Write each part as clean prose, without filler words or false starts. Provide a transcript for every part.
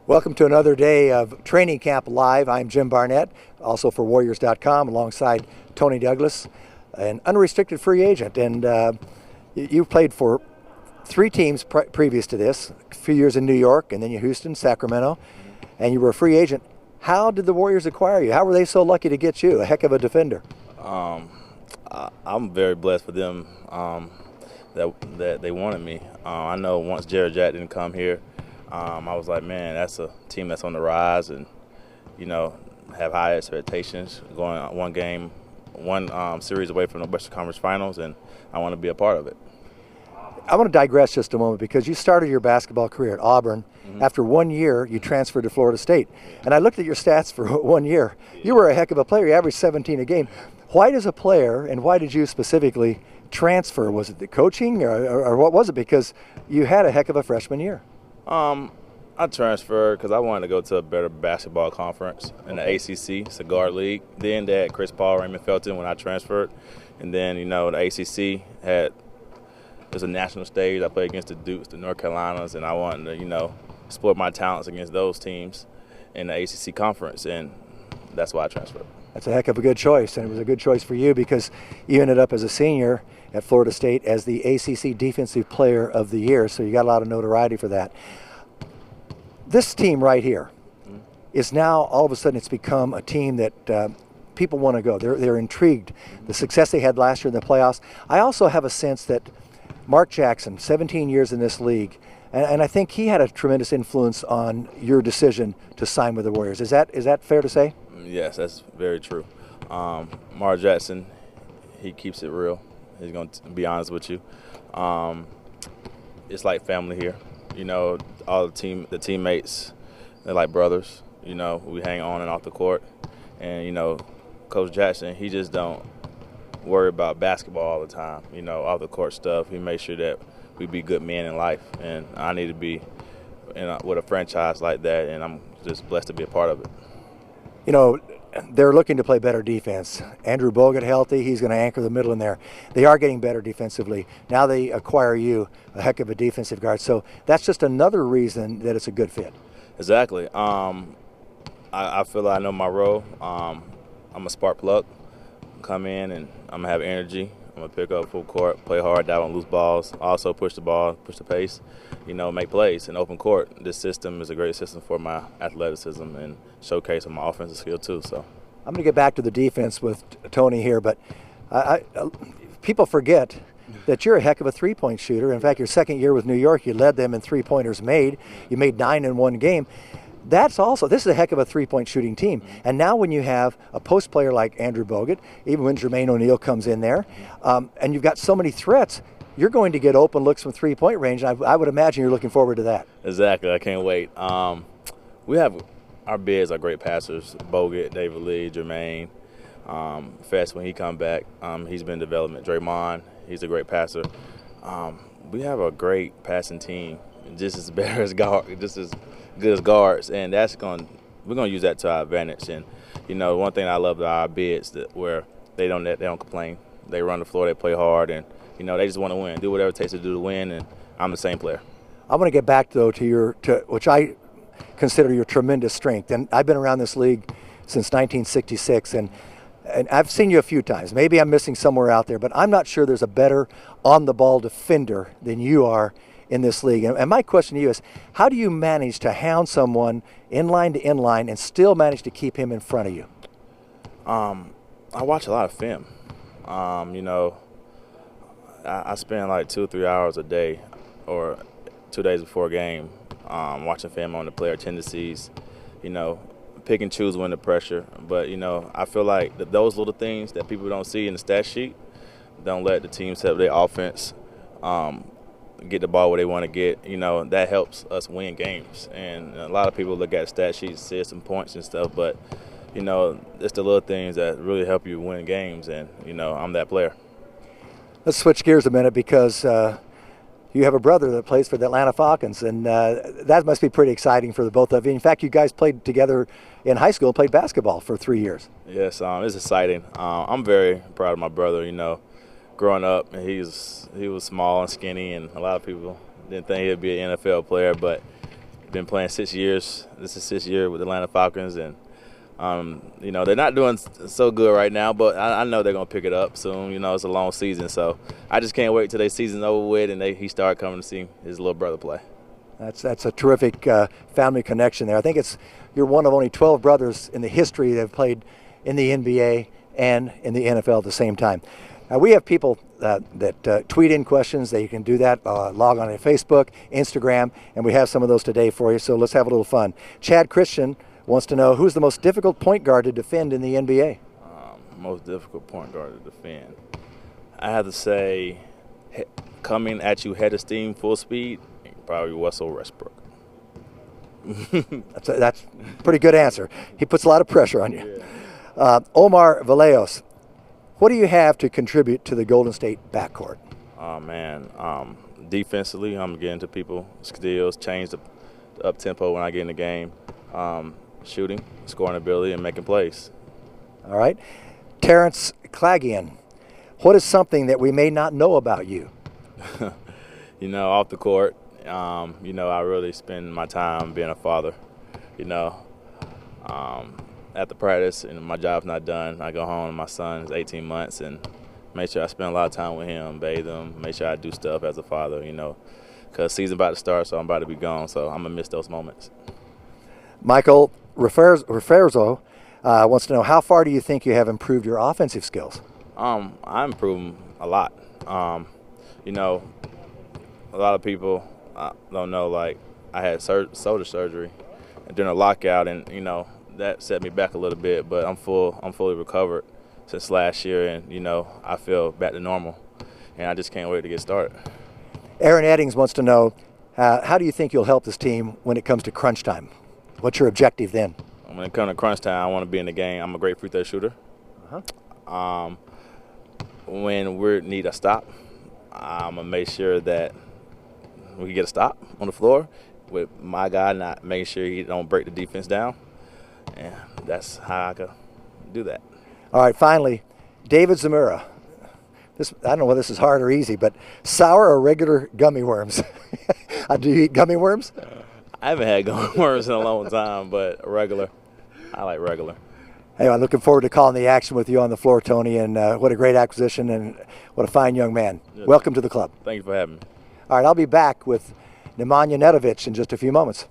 Welcome to another day of Training Camp Live. I'm Jim Barnett, also for Warriors.com, alongside Toney Douglas, an unrestricted free agent. And you played for three teams previous to this, a few years in New York, and then Houston, Sacramento, and you were a free agent. How did the Warriors acquire you? How were they so lucky to get you, a heck of a defender? I'm very blessed for them that they wanted me. I know once Jared Jack didn't come here, I was like, man, that's a team that's on the rise and, have high expectations going one series away from the Western Conference Finals, and I want to be a part of it. I want to digress just a moment because you started your basketball career at Auburn. Mm-hmm. After 1 year, you transferred to Florida State. And I looked at your stats for 1 year. You were a heck of a player. You averaged 17 a game. Why does a player, and why did you specifically transfer? Was it the coaching or what was it? Because you had a heck of a freshman year. I transferred because I wanted to go to a better basketball conference in the ACC, it's a guard league. Then they had Chris Paul, Raymond Felton when I transferred. And then, the ACC there's a national stage. I played against the Dukes, the North Carolinas, and I wanted to, exploit my talents against those teams in the ACC conference, and that's why I transferred. That's a heck of a good choice, and it was a good choice for you because you ended up as a senior at Florida State as the ACC Defensive Player of the Year, so you got a lot of notoriety for that. This team right here is now, all of a sudden, it's become a team that people want to go. They're intrigued. The success they had last year in the playoffs. I also have a sense that Mark Jackson, 17 years in this league, and I think he had a tremendous influence on your decision to sign with the Warriors. Is that fair to say? Yes, that's very true. Mark Jackson, he keeps it real. He's going to be honest with you. It's like family here. All the teammates, they're like brothers. We hang on and off the court. And, Coach Jackson, he just don't worry about basketball all the time, off the court stuff. He makes sure that we be good men in life. And I need to be with a franchise like that, and I'm just blessed to be a part of it. They're looking to play better defense. Andrew Bogut healthy, he's going to anchor the middle in there. They are getting better defensively. Now they acquire you, a heck of a defensive guard. So that's just another reason that it's a good fit. Exactly. I feel like I know my role. I'm a spark plug. Come in and I'm going to have energy. I'm going to pick up full court, play hard, dive on loose balls, also push the ball, push the pace, make plays in open court. This system is a great system for my athleticism and showcase my offensive skill too. So I'm going to get back to the defense with Toney here, but people forget that you're a heck of a three-point shooter. In fact, your second year with New York, you led them in three-pointers made. You made 9 in one game. This is a heck of a three-point shooting team. And now when you have a post player like Andrew Bogut, even when Jermaine O'Neal comes in there, and you've got so many threats, you're going to get open looks from three-point range. And I would imagine you're looking forward to that. Exactly. I can't wait. We have our bigs are great passers, Bogut, David Lee, Jermaine. Fest, when he come back, he's been in development. Draymond, he's a great passer. We have a great passing team, just as better as guard, just as good as guards, and we're gonna use that to our advantage. And one thing I love about our bigs where they don't complain. They run the floor, they play hard, and they just want to win, do whatever it takes to do to win. And I'm the same player. I want to get back though to which I consider your tremendous strength. And I've been around this league since 1966, and I've seen you a few times. Maybe I'm missing somewhere out there, but I'm not sure there's a better on-the-ball defender than you are in this league. And my question to you is, how do you manage to hound someone in-line to in-line and still manage to keep him in front of you? I watch a lot of film. I spend like 2 or 3 hours a day or 2 days before a game watching film on the player tendencies, pick and choose when the pressure. But, I feel like those little things that people don't see in the stat sheet don't let the teams have their offense get the ball where they want to get. That helps us win games. And a lot of people look at stat sheets, see some points and stuff, but, it's the little things that really help you win games, and, I'm that player. Let's switch gears a minute because you have a brother that plays for the Atlanta Falcons, and that must be pretty exciting for the both of you. In fact, you guys played together in high school and played basketball for 3 years. Yes, it's exciting. I'm very proud of my brother. Growing up, he was small and skinny, and a lot of people didn't think he'd be an NFL player, but Been playing 6 years. This is 6th year with the Atlanta Falcons, and you know, they're not doing so good right now, but I know they're gonna pick it up soon. You know, it's a long season, so I just can't wait till their season's over with and he start coming to see his little brother play. That's a terrific family connection there. I think you're one of only 12 brothers in the history that have played in the NBA and in the NFL at the same time. We have people that tweet in questions. That you can do that. Log on to Facebook, Instagram, and we have some of those today for you. So let's have a little fun. Chad Christian wants to know, who's the most difficult point guard to defend in the NBA? Most difficult point guard to defend. I have to say, coming at you head of steam, full speed, probably Russell Westbrook. That's a pretty good answer. He puts a lot of pressure on you. Yeah. Omar Vallejos, what do you have to contribute to the Golden State backcourt? Oh, man. Defensively, I'm getting to people, steals, change the up-tempo when I get in the game. Shooting, scoring ability, and making plays. All right. Terrence Clagian, what is something that we may not know about you? You know, off the court, you know, I really spend my time being a father. You know, after practice and my job's not done, I go home and my son is 18 months and make sure I spend a lot of time with him, bathe him, make sure I do stuff as a father, you know, because season's about to start, so I'm about to be gone, so I'm going to miss those moments. Michael Referzo wants to know, how far do you think you have improved your offensive skills? I'm improving a lot. You know, a lot of people don't know, like, I had shoulder surgery during a lockout, and, you know, that set me back a little bit, but I'm fully recovered since last year, and, you know, I feel back to normal, and I just can't wait to get started. Aaron Eddings wants to know, how do you think you'll help this team when it comes to crunch time? What's your objective then? When it comes to crunch time, I want to be in the game. I'm a great free throw shooter. When we need a stop, I'm going to make sure that we can get a stop on the floor with my guy not making sure he don't break the defense down. And that's how I can do that. All right, finally, David Zamura. I don't know whether this is hard or easy, but sour or regular gummy worms? Do you eat gummy worms? I haven't had gummy worms in a long time, but regular. I like regular. Hey, I'm looking forward to calling the action with you on the floor, Toney, and what a great acquisition and what a fine young man. Yes. Welcome to the club. Thank you for having me. All right, I'll be back with Nemanja Nedovic in just a few moments.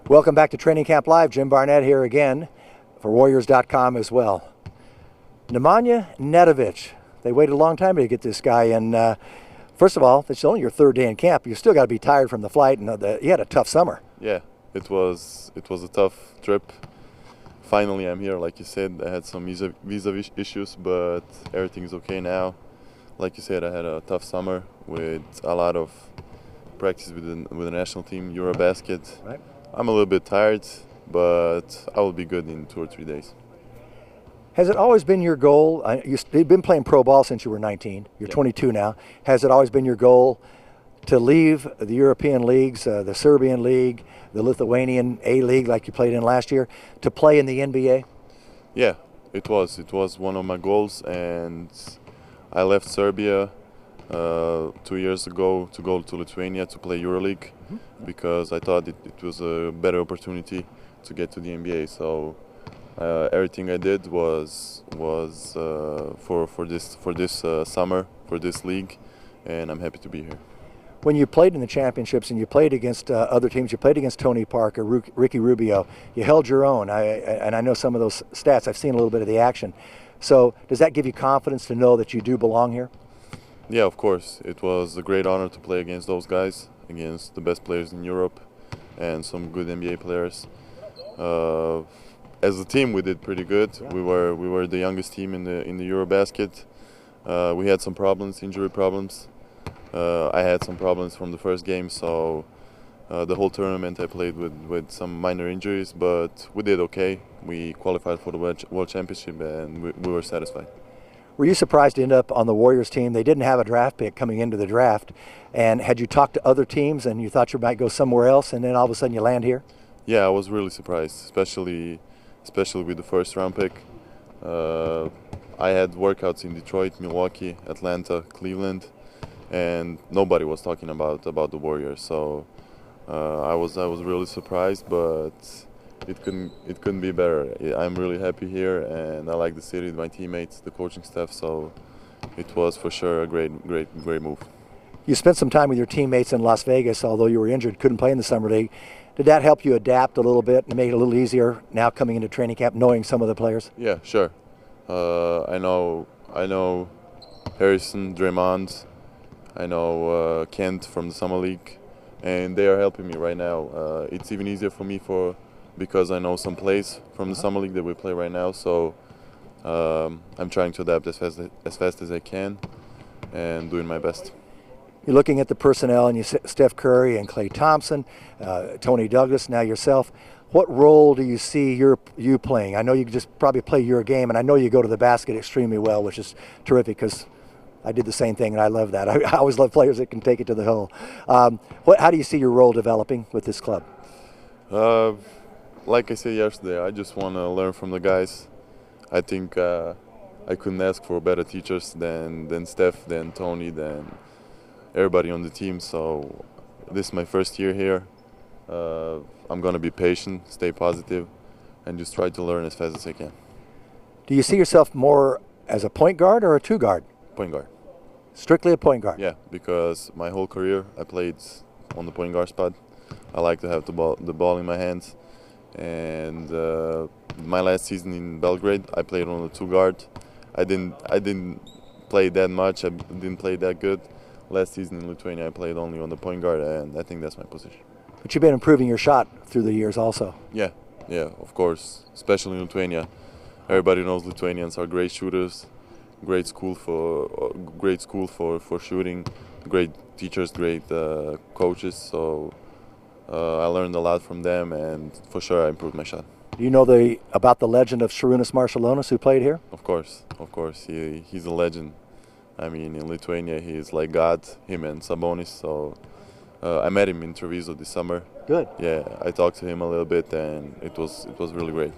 Welcome back to Training Camp Live. Jim Barnett here again for Warriors.com as well. Nemanja Nedovic. They waited a long time to get this guy in. First of all, it's only your third day in camp. You still got to be tired from the flight, and you had a tough summer. Yeah, it was a tough trip. Finally, I'm here. Like you said, I had some visa issues, but everything's okay now. Like you said, I had a tough summer with a lot of practice with the national team, Eurobasket. Right. I'm a little bit tired, but I will be good in 2 or 3 days. Has it always been your goal? You've been playing pro ball since you were 19. You're 22 now. Has it always been your goal to leave the European leagues, the Serbian league, the Lithuanian A League like you played in last year, to play in the NBA? Yeah, it was. It was one of my goals, and I left Serbia 2 years ago to go to Lithuania to play EuroLeague because I thought it was a better opportunity to get to the NBA. So everything I did was for this summer, for this league, and I'm happy to be here. When you played in the championships and you played against other teams, you played against Toney Parker, Ricky Rubio, you held your own. And I know some of those stats. I've seen a little bit of the action. So does that give you confidence to know that you do belong here? Yeah, of course. It was a great honor to play against those guys, against the best players in Europe and some good NBA players. As a team, we did pretty good. Yeah. We were the youngest team in the EuroBasket. We had some problems, injury problems. I had some problems from the first game, so the whole tournament I played with some minor injuries, but we did okay. We qualified for the World Championship, and we were satisfied. Were you surprised to end up on the Warriors team? They didn't have a draft pick coming into the draft, and had you talked to other teams and you thought you might go somewhere else, and then all of a sudden you land here? Yeah, I was really surprised, especially with the first round pick. I had workouts in Detroit, Milwaukee, Atlanta, Cleveland, and nobody was talking about the Warriors. So I was really surprised, but it couldn't be better. I'm really happy here, and I like the city, my teammates, the coaching staff. So it was for sure a great move. You spent some time with your teammates in Las Vegas, although you were injured, couldn't play in the summer league. Did that help you adapt a little bit and make it a little easier now coming into training camp, knowing some of the players? Yeah, sure. I know Harrison, Draymond. I know Kent from the summer league, and they are helping me right now. It's even easier for me because I know some plays from the summer league that we play right now. So I'm trying to adapt as fast as I can, and doing my best. You're looking at the personnel, and you Steph Curry and Klay Thompson, Tony Douglas, now yourself. What role do you see you playing? I know you just probably play your game, and I know you go to the basket extremely well, which is terrific because I did the same thing, and I love that. I always love players that can take it to the hole. How do you see your role developing with this club? Like I said yesterday, I just want to learn from the guys. I think I couldn't ask for better teachers than Steph, than Tony, than everybody on the team. So this is my first year here. I'm going to be patient, stay positive, and just try to learn as fast as I can. Do you see yourself more as a point guard or a two guard? Point guard. Strictly a point guard? Yeah, because my whole career I played on the point guard spot. I like to have the ball in my hands. And my last season in Belgrade, I played on the two guard. I didn't play that much. I didn't play that good. Last season in Lithuania, I played only on the point guard, and I think that's my position. But you've been improving your shot through the years also. Yeah, of course, especially in Lithuania. Everybody knows Lithuanians are great shooters, great school for shooting, great teachers, great coaches. So I learned a lot from them, and for sure I improved my shot. Do you know about the legend of Šarūnas Maršalonis who played here? Of course. He's a legend. I mean, in Lithuania, he is like God, him and Sabonis. So I met him in Treviso this summer. Good. Yeah, I talked to him a little bit, and it was really great.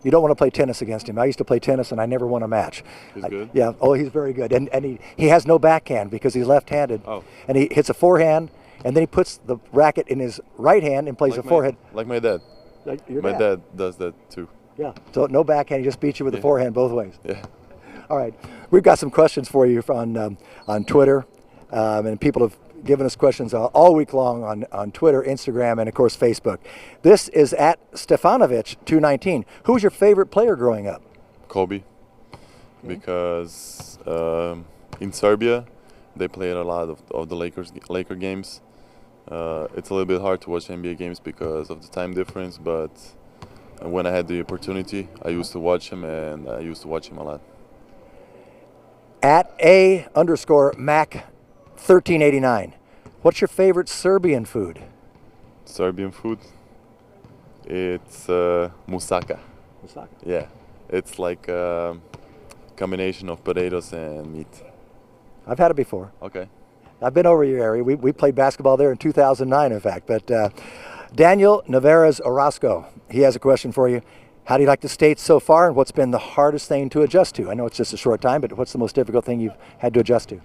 You don't want to play tennis against him. I used to play tennis, and I never won a match. He's good? Yeah. Oh, he's very good. And he has no backhand because he's left-handed. Oh. And he hits a forehand, and then he puts the racket in his right hand and plays a forehand. Like my dad. My dad does that too. Yeah. So no backhand. He just beats you with the forehand both ways. Yeah. All right. We've got some questions for you on Twitter, and people have given us questions all week long on Twitter, Instagram, and, of course, Facebook. This is at Stefanovic219. Who was your favorite player growing up? Kobe. Because in Serbia, they played a lot of the Laker games. It's a little bit hard to watch NBA games because of the time difference, but when I had the opportunity, I used to watch him, and I used to watch him a lot. At @A_Mac1389. What's your favorite Serbian food? Serbian food? It's moussaka. Moussaka. Yeah, it's like a combination of potatoes and meat. I've had it before. Okay. I've been over your area. We played basketball there in 2009, in fact. But Daniel Navarez Orozco, he has a question for you. How do you like the States so far, and what's been the hardest thing to adjust to? I know it's just a short time, but what's the most difficult thing you've had to adjust to?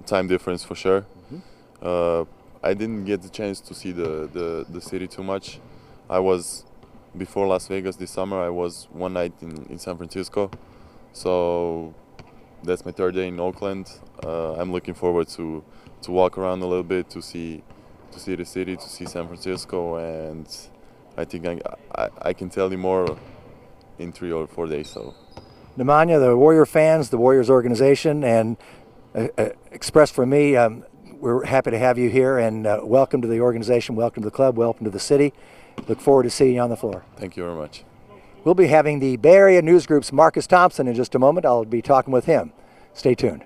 Time difference for sure. I didn't get the chance to see the city too much. I was, before Las Vegas this summer, I was one night in San Francisco. So that's my third day in Oakland. I'm looking forward to walk around a little bit, to see the city, to see San Francisco, and I think I can tell you more in 3 or 4 days. So, Nemanja, the Warrior fans, the Warriors organization, and express from me, we're happy to have you here, and welcome to the organization, welcome to the club, welcome to the city. Look forward to seeing you on the floor. thank you very much. We'll be having the Bay Area News Group's Marcus Thompson in just a moment. I'll be talking with him. Stay tuned.